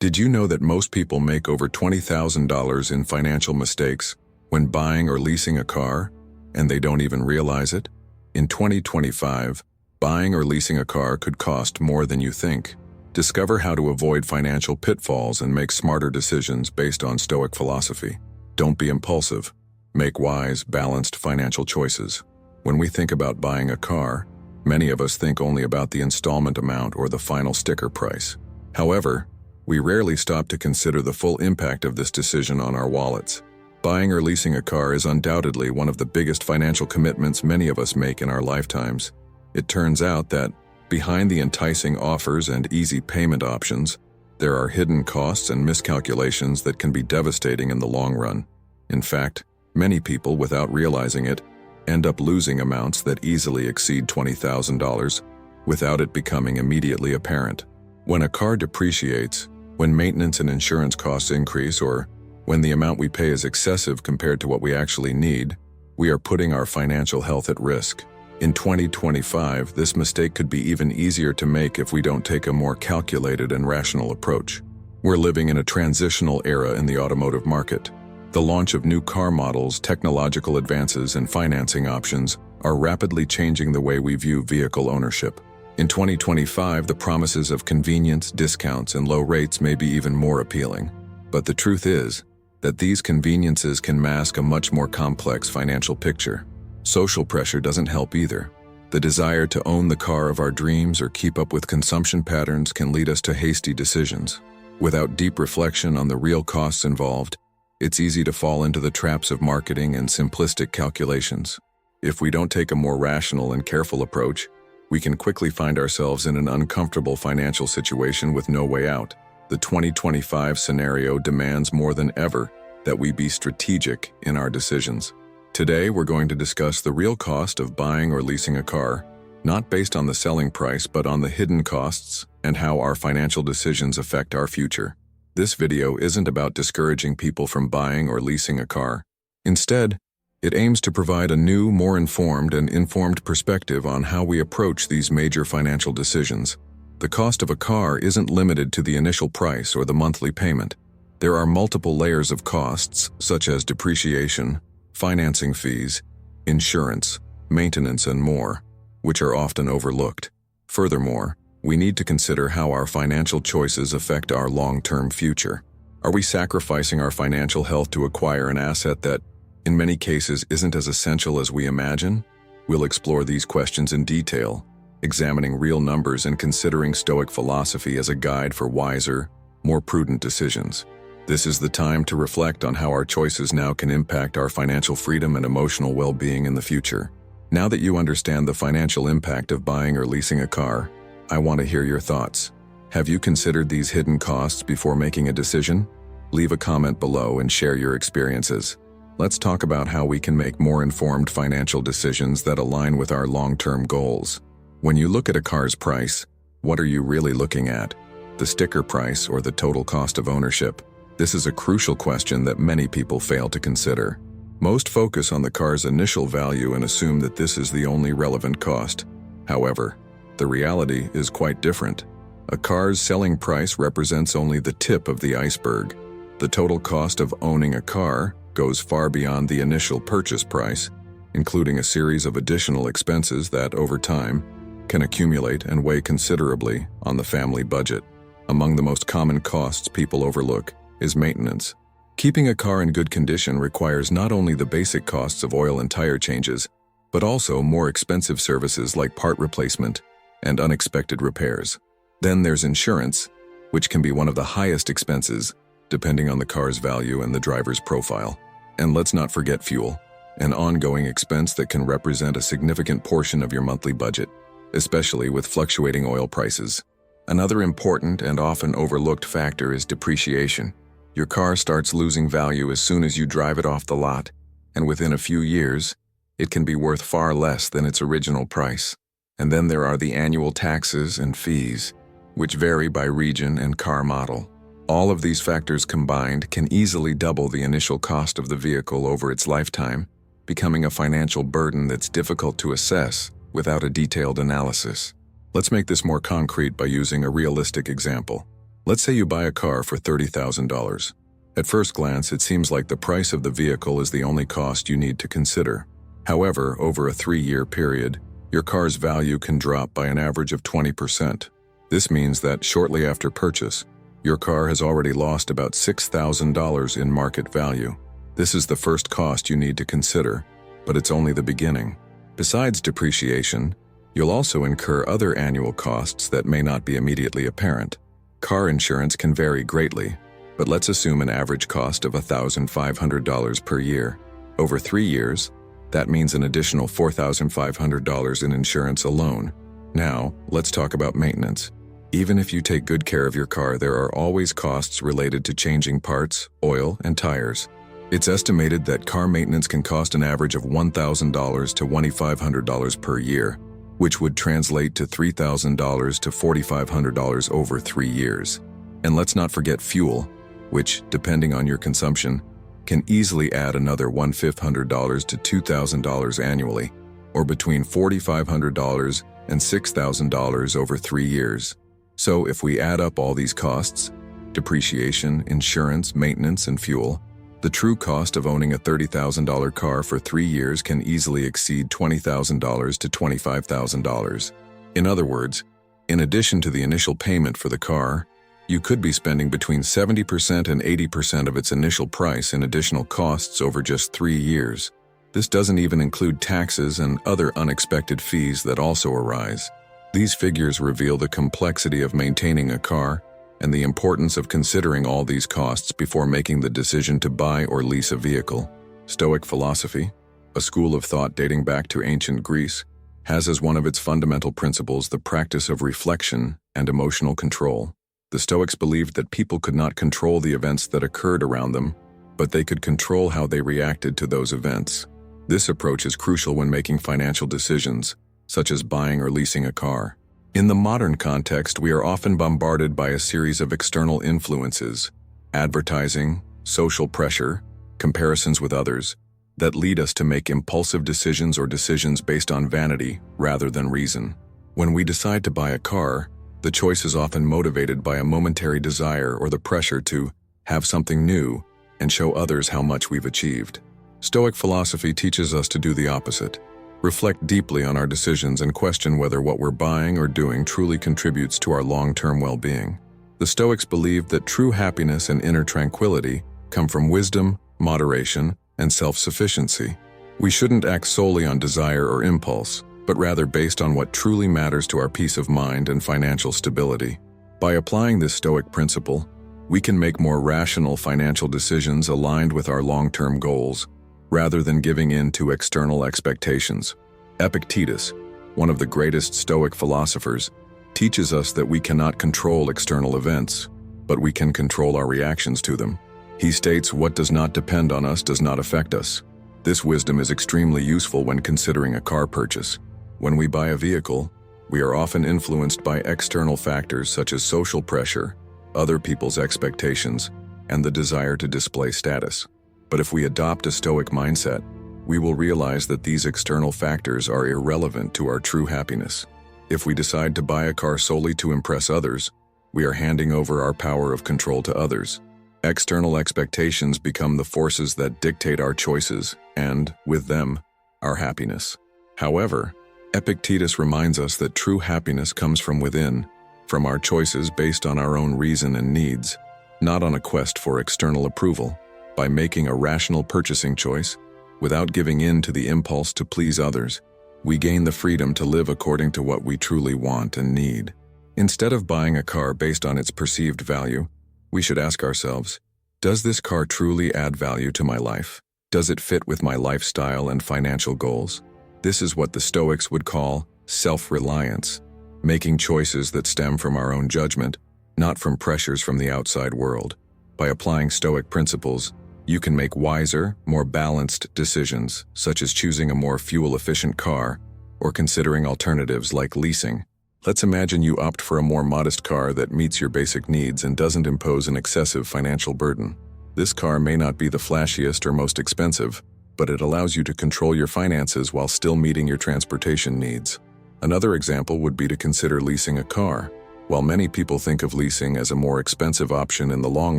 Did you know that most people make over $20,000 in financial mistakes when buying or leasing a car, and they don't even realize it? In 2025, buying or leasing a car could cost more than you think. Discover how to avoid financial pitfalls and make smarter decisions based on Stoic philosophy. Don't be impulsive. Make wise, balanced financial choices. When we think about buying a car, many of us think only about the installment amount or the final sticker price. However, we rarely stop to consider the full impact of this decision on our wallets. Buying or leasing a car is undoubtedly one of the biggest financial commitments many of us make in our lifetimes. It turns out that, behind the enticing offers and easy payment options, there are hidden costs and miscalculations that can be devastating in the long run. In fact, many people, without realizing it, end up losing amounts that easily exceed $20,000 without it becoming immediately apparent. When a car depreciates, when maintenance and insurance costs increase, or when the amount we pay is excessive compared to what we actually need, we are putting our financial health at risk. In 2025, this mistake could be even easier to make if we don't take a more calculated and rational approach. We're living in a transitional era in the automotive market. The launch of new car models, technological advances, and financing options are rapidly changing the way we view vehicle ownership. In 2025, the promises of convenience, discounts, and low rates may be even more appealing. But the truth is that these conveniences can mask a much more complex financial picture. Social pressure doesn't help either. The desire to own the car of our dreams or keep up with consumption patterns can lead us to hasty decisions. Without deep reflection on the real costs involved, it's easy to fall into the traps of marketing and simplistic calculations. If we don't take a more rational and careful approach, we can quickly find ourselves in an uncomfortable financial situation with no way out. The 2025 scenario demands more than ever that we be strategic in our decisions. Today, we're going to discuss the real cost of buying or leasing a car, not based on the selling price but on the hidden costs and how our financial decisions affect our future. This video isn't about discouraging people from buying or leasing a car. Instead, it aims to provide a new, more informed and informed perspective on how we approach these major financial decisions. The cost of a car isn't limited to the initial price or the monthly payment. There are multiple layers of costs, such as depreciation, financing fees, insurance, maintenance, and more, which are often overlooked. Furthermore, we need to consider how our financial choices affect our long-term future. Are we sacrificing our financial health to acquire an asset that, in many cases, isn't as essential as we imagine? We'll explore these questions in detail, examining real numbers and considering Stoic philosophy as a guide for wiser, more prudent decisions. This is the time to reflect on how our choices now can impact our financial freedom and emotional well-being in the future. Now that you understand the financial impact of buying or leasing a car, I want to hear your thoughts. Have you considered these hidden costs before making a decision? Leave a comment below and share your experiences. Let's talk about how we can make more informed financial decisions that align with our long-term goals. When you look at a car's price, what are you really looking at? The sticker price or the total cost of ownership? This is a crucial question that many people fail to consider. Most focus on the car's initial value and assume that this is the only relevant cost. However, the reality is quite different. A car's selling price represents only the tip of the iceberg. The total cost of owning a car goes far beyond the initial purchase price, including a series of additional expenses that, over time, can accumulate and weigh considerably on the family budget. Among the most common costs people overlook is maintenance. Keeping a car in good condition requires not only the basic costs of oil and tire changes, but also more expensive services like part replacement and unexpected repairs. Then there's insurance, which can be one of the highest expenses, depending on the car's value and the driver's profile. And let's not forget fuel, an ongoing expense that can represent a significant portion of your monthly budget, especially with fluctuating oil prices. Another important and often overlooked factor is depreciation. Your car starts losing value as soon as you drive it off the lot, and within a few years, it can be worth far less than its original price. And then there are the annual taxes and fees, which vary by region and car model. All of these factors combined can easily double the initial cost of the vehicle over its lifetime, becoming a financial burden that's difficult to assess without a detailed analysis. Let's make this more concrete by using a realistic example. Let's say you buy a car for $30,000. At first glance, it seems like the price of the vehicle is the only cost you need to consider. However, over a 3-year period, your car's value can drop by an average of 20%. This means that shortly after purchase, your car has already lost about $6,000 in market value. This is the first cost you need to consider, but it's only the beginning. Besides depreciation, you'll also incur other annual costs that may not be immediately apparent. Car insurance can vary greatly, but let's assume an average cost of $1,500 per year. Over 3 years, that means an additional $4,500 in insurance alone. Now, let's talk about maintenance. Even if you take good care of your car, there are always costs related to changing parts, oil, and tires. It's estimated that car maintenance can cost an average of $1,000 to $2,500 per year, which would translate to $3,000 to $4,500 over 3 years. And let's not forget fuel, which, depending on your consumption, can easily add another $1,500 to $2,000 annually, or between $4,500 and $6,000 over 3 years. So if we add up all these costs, depreciation, insurance, maintenance, and fuel, the true cost of owning a $30,000 car for 3 years can easily exceed $20,000 to $25,000. In other words, in addition to the initial payment for the car, you could be spending between 70% and 80% of its initial price in additional costs over just 3 years. This doesn't even include taxes and other unexpected fees that also arise. These figures reveal the complexity of maintaining a car and the importance of considering all these costs before making the decision to buy or lease a vehicle. Stoic philosophy, a school of thought dating back to ancient Greece, has as one of its fundamental principles the practice of reflection and emotional control. The Stoics believed that people could not control the events that occurred around them, but they could control how they reacted to those events. This approach is crucial when making financial decisions, such as buying or leasing a car. In the modern context, we are often bombarded by a series of external influences, advertising, social pressure, comparisons with others, that lead us to make impulsive decisions or decisions based on vanity rather than reason. When we decide to buy a car, the choice is often motivated by a momentary desire or the pressure to have something new and show others how much we've achieved. Stoic philosophy teaches us to do the opposite. Reflect deeply on our decisions and question whether what we're buying or doing truly contributes to our long-term well-being. The Stoics believed that true happiness and inner tranquility come from wisdom, moderation, and self-sufficiency. We shouldn't act solely on desire or impulse, but rather based on what truly matters to our peace of mind and financial stability. By applying this Stoic principle, we can make more rational financial decisions aligned with our long-term goals, rather than giving in to external expectations. Epictetus, one of the greatest Stoic philosophers, teaches us that we cannot control external events, but we can control our reactions to them. He states, "What does not depend on us does not affect us." This wisdom is extremely useful when considering a car purchase. When we buy a vehicle, we are often influenced by external factors such as social pressure, other people's expectations, and the desire to display status. But if we adopt a Stoic mindset, we will realize that these external factors are irrelevant to our true happiness. If we decide to buy a car solely to impress others, we are handing over our power of control to others. External expectations become the forces that dictate our choices and, with them, our happiness. However, Epictetus reminds us that true happiness comes from within, from our choices based on our own reason and needs, not on a quest for external approval. By making a rational purchasing choice, without giving in to the impulse to please others, we gain the freedom to live according to what we truly want and need. Instead of buying a car based on its perceived value, we should ask ourselves, does this car truly add value to my life? Does it fit with my lifestyle and financial goals? This is what the Stoics would call self-reliance, making choices that stem from our own judgment, not from pressures from the outside world. By applying Stoic principles, you can make wiser, more balanced decisions, such as choosing a more fuel-efficient car or considering alternatives like leasing. Let's imagine you opt for a more modest car that meets your basic needs and doesn't impose an excessive financial burden. This car may not be the flashiest or most expensive, but it allows you to control your finances while still meeting your transportation needs. Another example would be to consider leasing a car. While many people think of leasing as a more expensive option in the long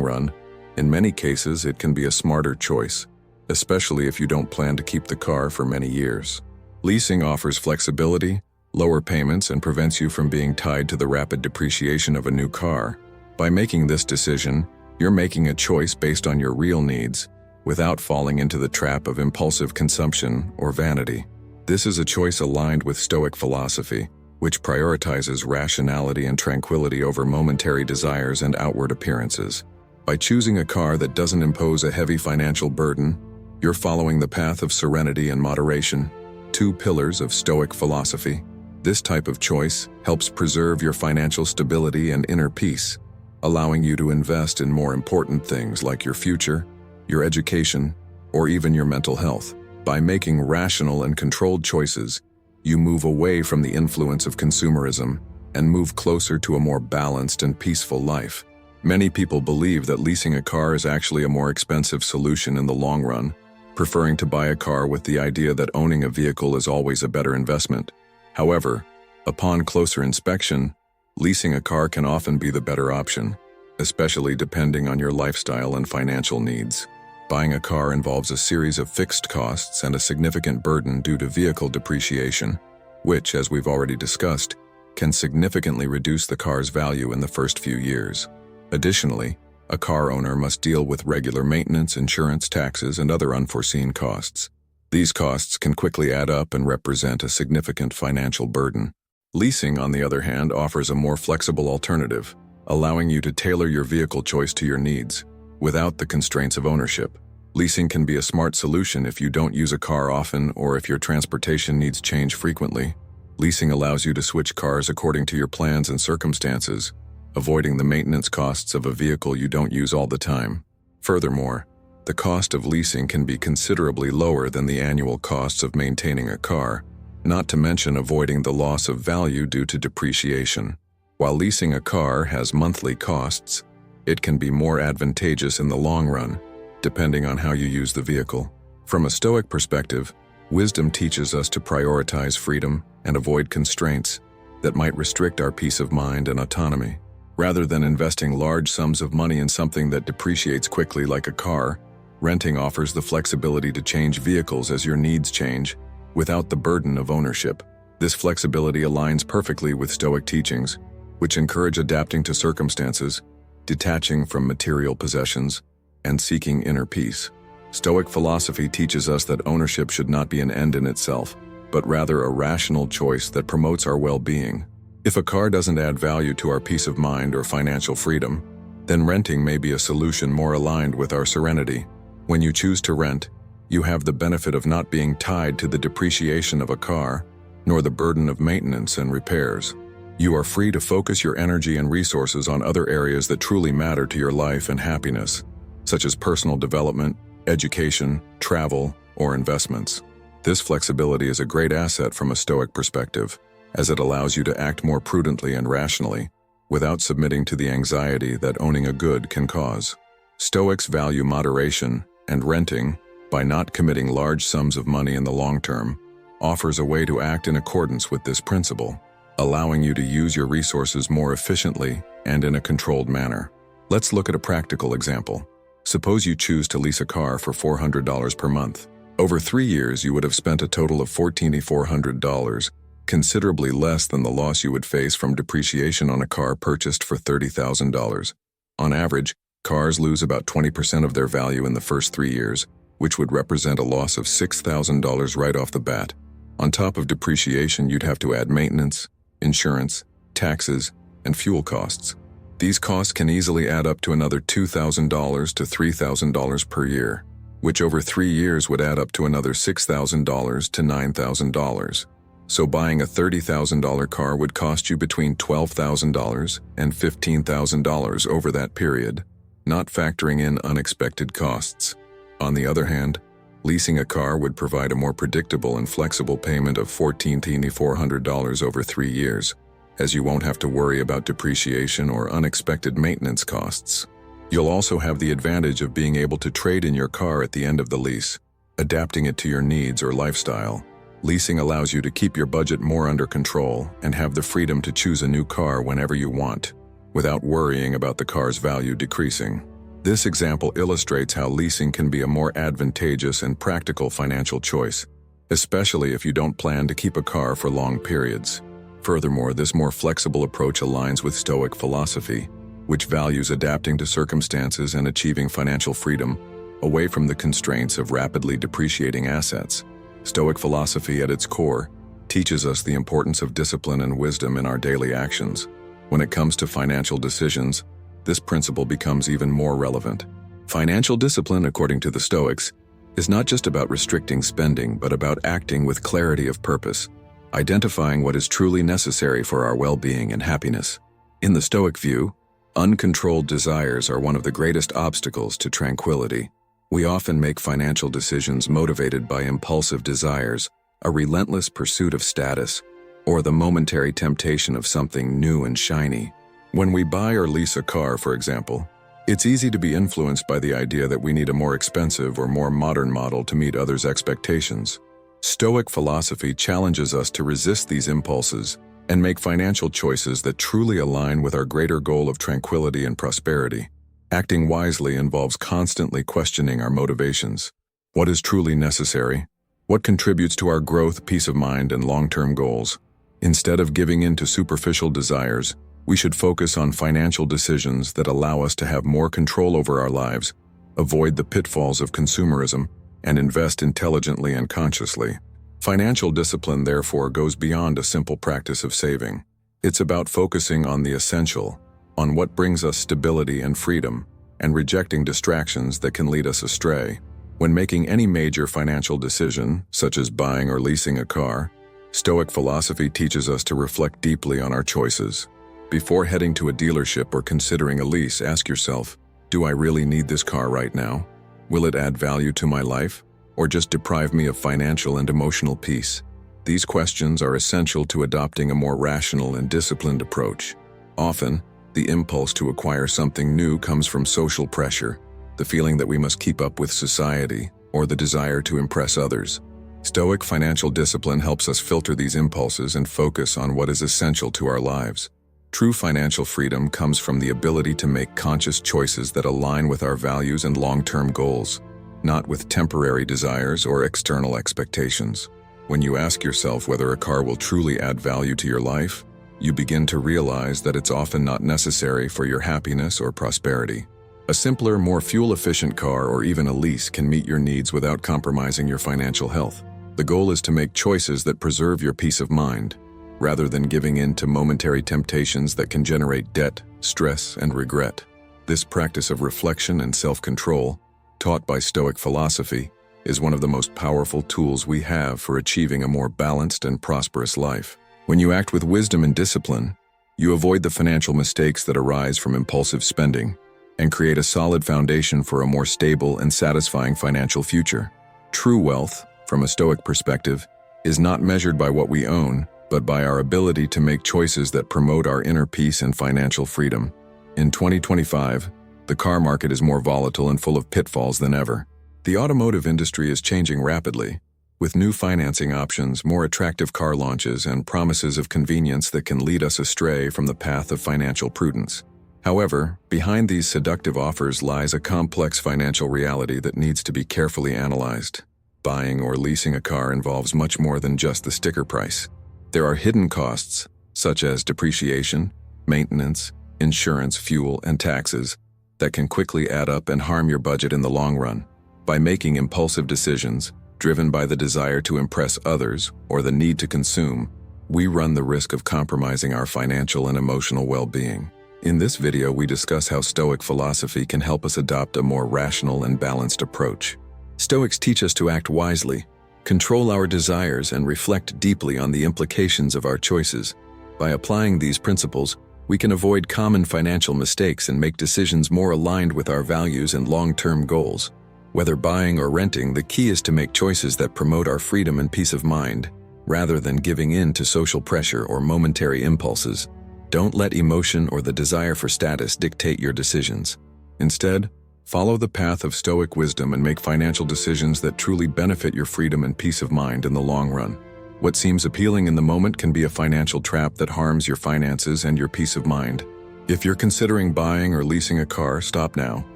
run, in many cases it can be a smarter choice, especially if you don't plan to keep the car for many years. Leasing offers flexibility, lower payments, and prevents you from being tied to the rapid depreciation of a new car. By making this decision, you're making a choice based on your real needs, without falling into the trap of impulsive consumption or vanity. This is a choice aligned with Stoic philosophy, which prioritizes rationality and tranquility over momentary desires and outward appearances. By choosing a car that doesn't impose a heavy financial burden, you're following the path of serenity and moderation, two pillars of Stoic philosophy. This type of choice helps preserve your financial stability and inner peace, allowing you to invest in more important things like your future, your education, or even your mental health. By making rational and controlled choices, you move away from the influence of consumerism and move closer to a more balanced and peaceful life. Many people believe that leasing a car is actually a more expensive solution in the long run, preferring to buy a car with the idea that owning a vehicle is always a better investment. However, upon closer inspection, leasing a car can often be the better option, especially depending on your lifestyle and financial needs. Buying a car involves a series of fixed costs and a significant burden due to vehicle depreciation, which, as we've already discussed, can significantly reduce the car's value in the first few years. Additionally, a car owner must deal with regular maintenance, insurance, taxes, and other unforeseen costs. These costs can quickly add up and represent a significant financial burden. Leasing, on the other hand, offers a more flexible alternative, allowing you to tailor your vehicle choice to your needs, without the constraints of ownership. Leasing can be a smart solution if you don't use a car often or if your transportation needs change frequently. Leasing allows you to switch cars according to your plans and circumstances, avoiding the maintenance costs of a vehicle you don't use all the time. Furthermore, the cost of leasing can be considerably lower than the annual costs of maintaining a car, not to mention avoiding the loss of value due to depreciation. While leasing a car has monthly costs, it can be more advantageous in the long run, depending on how you use the vehicle. From a Stoic perspective, wisdom teaches us to prioritize freedom and avoid constraints that might restrict our peace of mind and autonomy. Rather than investing large sums of money in something that depreciates quickly like a car, renting offers the flexibility to change vehicles as your needs change, without the burden of ownership. This flexibility aligns perfectly with Stoic teachings, which encourage adapting to circumstances, detaching from material possessions, and seeking inner peace. Stoic philosophy teaches us that ownership should not be an end in itself, but rather a rational choice that promotes our well-being. If a car doesn't add value to our peace of mind or financial freedom, then renting may be a solution more aligned with our serenity. When you choose to rent, you have the benefit of not being tied to the depreciation of a car, nor the burden of maintenance and repairs. You are free to focus your energy and resources on other areas that truly matter to your life and happiness, such as personal development, education, travel, or investments. This flexibility is a great asset from a Stoic perspective, as it allows you to act more prudently and rationally, without submitting to the anxiety that owning a good can cause. Stoics value moderation, and renting, by not committing large sums of money in the long term, offers a way to act in accordance with this principle, allowing you to use your resources more efficiently and in a controlled manner. Let's look at a practical example. Suppose you choose to lease a car for $400 per month. Over 3 years, you would have spent a total of $1,400, considerably less than the loss you would face from depreciation on a car purchased for $30,000. On average, cars lose about 20% of their value in the first 3 years, which would represent a loss of $6,000 right off the bat. On top of depreciation, you'd have to add maintenance, insurance, taxes, and fuel costs. These costs can easily add up to another $2,000 to $3,000 per year, which over 3 years would add up to another $6,000 to $9,000. So buying a $30,000 car would cost you between $12,000 and $15,000 over that period, not factoring in unexpected costs. On the other hand, leasing a car would provide a more predictable and flexible payment of $1,400 over 3 years, as you won't have to worry about depreciation or unexpected maintenance costs. You'll also have the advantage of being able to trade in your car at the end of the lease, adapting it to your needs or lifestyle. Leasing allows you to keep your budget more under control and have the freedom to choose a new car whenever you want, without worrying about the car's value decreasing. This example illustrates how leasing can be a more advantageous and practical financial choice, especially if you don't plan to keep a car for long periods. Furthermore, this more flexible approach aligns with Stoic philosophy, which values adapting to circumstances and achieving financial freedom away from the constraints of rapidly depreciating assets. Stoic philosophy at its core teaches us the importance of discipline and wisdom in our daily actions. When it comes to financial decisions, this principle becomes even more relevant. Financial discipline, according to the Stoics, is not just about restricting spending, but about acting with clarity of purpose, identifying what is truly necessary for our well-being and happiness. In the Stoic view, uncontrolled desires are one of the greatest obstacles to tranquility. We often make financial decisions motivated by impulsive desires, a relentless pursuit of status, or the momentary temptation of something new and shiny. When we buy or lease a car, for example, it's easy to be influenced by the idea that we need a more expensive or more modern model to meet others' expectations. Stoic philosophy challenges us to resist these impulses and make financial choices that truly align with our greater goal of tranquility and prosperity. Acting wisely involves constantly questioning our motivations. What is truly necessary? What contributes to our growth, peace of mind, and long-term goals? Instead of giving in to superficial desires, we should focus on financial decisions that allow us to have more control over our lives, avoid the pitfalls of consumerism, and invest intelligently and consciously. Financial discipline, therefore, goes beyond a simple practice of saving. It's about focusing on the essential, on what brings us stability and freedom, and rejecting distractions that can lead us astray. When making any major financial decision, such as buying or leasing a car, Stoic philosophy teaches us to reflect deeply on our choices. Before heading to a dealership or considering a lease, ask yourself, do I really need this car right now? Will it add value to my life, or just deprive me of financial and emotional peace? These questions are essential to adopting a more rational and disciplined approach. Often, the impulse to acquire something new comes from social pressure, the feeling that we must keep up with society, or the desire to impress others. Stoic financial discipline helps us filter these impulses and focus on what is essential to our lives. True financial freedom comes from the ability to make conscious choices that align with our values and long-term goals, not with temporary desires or external expectations. When you ask yourself whether a car will truly add value to your life, you begin to realize that it's often not necessary for your happiness or prosperity. A simpler, more fuel-efficient car or even a lease can meet your needs without compromising your financial health. The goal is to make choices that preserve your peace of mind, rather than giving in to momentary temptations that can generate debt, stress, and regret. This practice of reflection and self-control, taught by Stoic philosophy, is one of the most powerful tools we have for achieving a more balanced and prosperous life. When you act with wisdom and discipline, you avoid the financial mistakes that arise from impulsive spending and create a solid foundation for a more stable and satisfying financial future. True wealth, from a Stoic perspective, is not measured by what we own, but by our ability to make choices that promote our inner peace and financial freedom. In 2025, the car market is more volatile and full of pitfalls than ever. The automotive industry is changing rapidly, with new financing options, more attractive car launches, and promises of convenience that can lead us astray from the path of financial prudence. However, behind these seductive offers lies a complex financial reality that needs to be carefully analyzed. Buying or leasing a car involves much more than just the sticker price. There are hidden costs, such as depreciation, maintenance, insurance, fuel, and taxes, that can quickly add up and harm your budget in the long run. By making impulsive decisions, driven by the desire to impress others or the need to consume, we run the risk of compromising our financial and emotional well-being. In this video, we discuss how Stoic philosophy can help us adopt a more rational and balanced approach. Stoics teach us to act wisely, control our desires, and reflect deeply on the implications of our choices. By applying these principles, we can avoid common financial mistakes and make decisions more aligned with our values and long-term goals. Whether buying or renting, the key is to make choices that promote our freedom and peace of mind, rather than giving in to social pressure or momentary impulses. Don't let emotion or the desire for status dictate your decisions. Instead, follow the path of Stoic wisdom and make financial decisions that truly benefit your freedom and peace of mind in the long run. What seems appealing in the moment can be a financial trap that harms your finances and your peace of mind. If you're considering buying or leasing a car, stop now.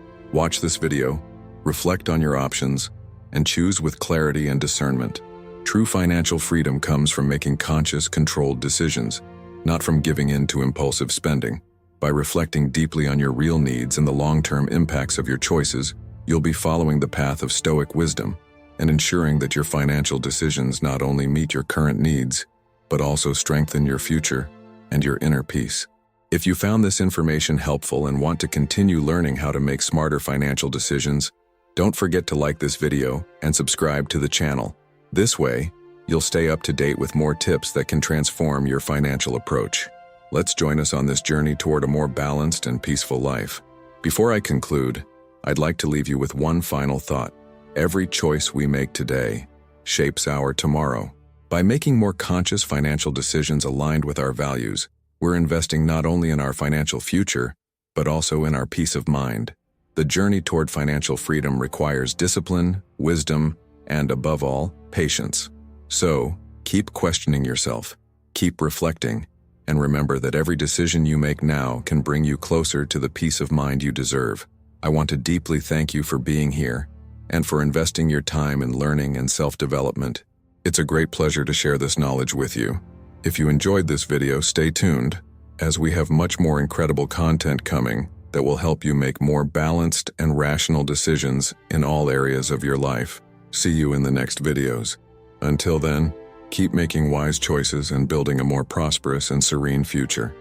Watch this video, reflect on your options, and choose with clarity and discernment. True financial freedom comes from making conscious, controlled decisions, not from giving in to impulsive spending. By reflecting deeply on your real needs and the long-term impacts of your choices, you'll be following the path of Stoic wisdom and ensuring that your financial decisions not only meet your current needs, but also strengthen your future and your inner peace. If you found this information helpful and want to continue learning how to make smarter financial decisions, don't forget to like this video and subscribe to the channel. This way, you'll stay up to date with more tips that can transform your financial approach. Let's join us on this journey toward a more balanced and peaceful life. Before I conclude, I'd like to leave you with one final thought. Every choice we make today shapes our tomorrow. By making more conscious financial decisions aligned with our values, we're investing not only in our financial future, but also in our peace of mind. The journey toward financial freedom requires discipline, wisdom, and above all, patience. So, keep questioning yourself, keep reflecting, and remember that every decision you make now can bring you closer to the peace of mind you deserve. I want to deeply thank you for being here and for investing your time in learning and self-development. It's a great pleasure to share this knowledge with you. If you enjoyed this video, stay tuned, as we have much more incredible content coming that will help you make more balanced and rational decisions in all areas of your life. See you in the next videos. Until then, keep making wise choices and building a more prosperous and serene future.